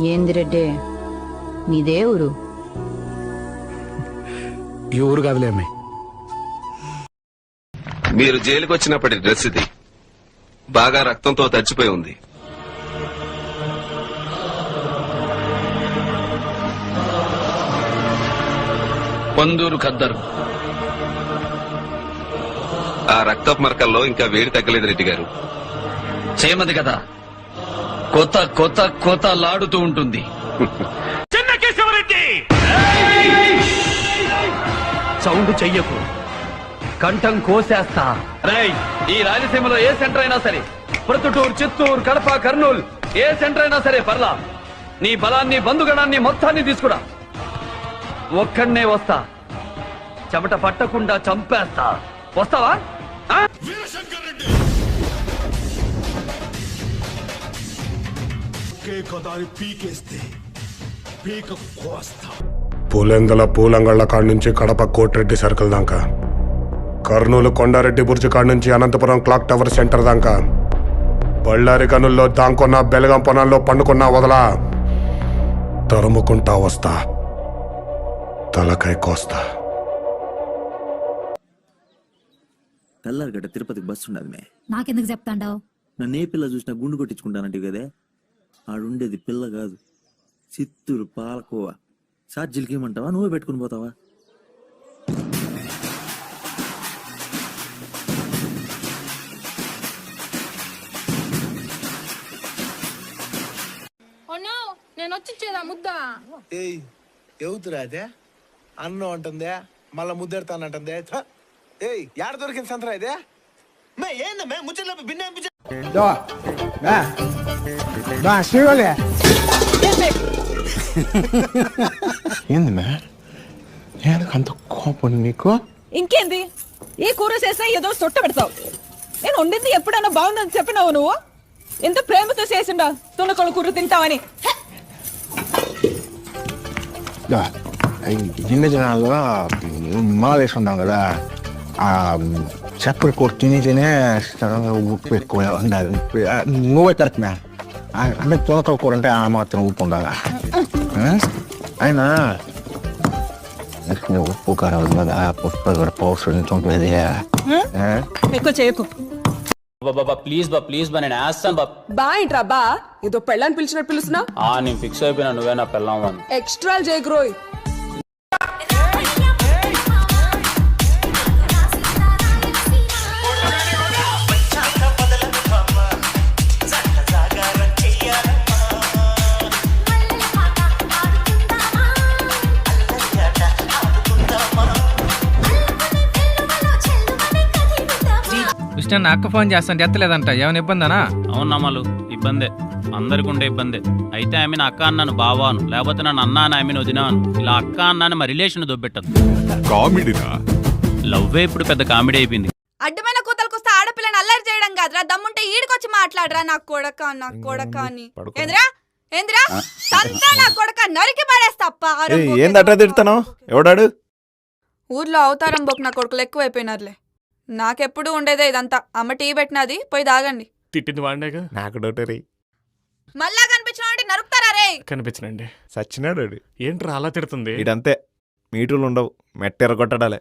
ఏంది రెడ్డి నీదే ఊరు? ఈ ఊరు కాదులే అమ్మాయి. మీరు జైలుకి వచ్చినప్పటి డ్రెస్ ఇది బాగా రక్తంతో తడిచిపోయి ఉంది. పందూరు ఖద్దరు. ఆ రక్తపు మరకల్లో ఇంకా వేడి తగ్గలేదు రెడ్డి గారు. చేయమది కదా, కొత్త కొత్త కొత్త లాడుతూ ఉంటుంది. సౌండ్ చెయ్యకు, కంఠం కోసేస్తా. రేయ్, ఈ రాయలసీమలో ఏ సెంటర్ అయినా సరే, ప్రొద్దుటూరు, చిత్తూరు, కడప, కర్నూలు, ఏ సెంటర్ అయినా సరే పర్లా, నీ బలాన్ని బంధుగణాన్ని మొత్తాన్ని తీసుకురా. ఒక్కడనే వస్తా, చెమట పట్టకుండా చంపేస్తా. వస్తావా? పూలెందల పూలంగళ్ళ కాడ నుంచి కడప కోటిరెడ్డి సర్కిల్ దాకా, కర్నూలు కొండారెడ్డి బుర్జి కాడ నుంచి అనంతపురం క్లాక్ టవర్ సెంటర్ దాకా, బళ్ళారి గనుల్లో దాంకున్న బెలగం పొనాల్లో పండుకున్నా వదలా, తరుముకుంటా వస్తా, తలకాయ కోస్తా. తెల్లారిగడ్డ తిరుపతికి బస్సు ఉండదు మే. నాకెందుకు చెప్తాండావు? నన్ను ఏ పిల్ల చూసినా గుండు కొట్టించుకుంటానంటే కదే. ఆడుండేది పిల్ల కాదు, చిత్తూరు పాలకోవ. ఛార్జీలకి ఏమంటావా, నువ్వే పెట్టుకుని పోతావా? నేను వచ్చిచ్చేదా ముద్ద? ఏయ్ ఎవతురా అదే అన్నం అంటుందే, మళ్ళా ముద్దెడతానంటుందే. ఏయ్ యాడ దొరికింది సంతరా ఇదే? ఏందమ్మే ముచ్చట్లో బిన్న ఏంది మే అంత కోపం నీకు? ఇంకేంది, ఏ కూర చేసినా ఏదో సొట్ట పెడతావు. నేను వండింది ఎప్పుడైనా బాగుందని చెప్పినావు నువ్వు? ఎంత ప్రేమతో చేసిండా తునకొల కూర తింటావని. చిన్న జనాల్లో మాల వేసుకుంటాం కదా, ఆ చప్పటి కూర తిని ఉప్పు ఎక్కువ ఉండాలి. నువ్వే కరెక్ట్ మ్యా. అంటే తొనకల కూర అంటే ఆ మాత్రం ఉప్పు ఉండాలా? అయినా ఉప్పు కారం కదా, పుష్ప కూడా పౌరుషం ఉంటుంది. ఎక్కువ చేయకు. ప్లీజ్ బా, ప్లీజ్ బా, నేను వేస్తాను బా. బా ఏంట్రా బా? ఏదో పెళ్ళాన్ని పిలిచినట్టు పిలుస్తున్నా. నేను ఫిక్స్ అయిపోయినా, నువ్వే నా పెళ్ళాం. ఎక్స్ట్రా చేయగ్రోయ్. కృష్ణ అక్క ఫోన్ చేస్తాను ఎత్తలేదంట, ఏమైనా ఇబ్బందనా? అవునమ్మలు, ఇబ్బందే, అందరికి ఉండే ఇబ్బందే. అయితే ఆమె నా అక్క అన్నాను బావాను, లేకపోతే నన్ను అన్నా ఆమెను వదినాను. ఇలా అక్క అన్నాను మా రిలేషన్ దొబ్బెట్టదు. కామెడీనా? లవ్వే ఇప్పుడు పెద్ద కామెడీ అయిపోయింది. అడ్డమైన కూతలకు వస్తే ఆడపిల్లని అల్లరి చేయడం కాదురా, దమ్ముంటే ఈడికొచ్చి మాట్లాడరా. నా కొడక అని ఏంద్రా ఏంద్రా సంతా, నా కొడక నరికి పడేస్తప్ప. ఏందట్రా తిడతాను? ఎవడాడు? ఊర్లో అవతారం బొక్ నా కొడుకులు ఎక్కువైపోయినారులే. నాకెప్పుడు ఉండేదే ఇదంతా. అమ్మ టీ పెట్టినది, పోయి తాగండి. తిట్టింది వాడినాగా. నాకు డౌటరీ. మళ్ళా కనిపించిన నరుకుతారా రే? కనిపించనండి. సచ్చినాడు. ఏంట్రా అలా తిడుతుంది? ఇదంతే, మీటూలు ఉండవు, మెట్టెర కొట్టడాలే.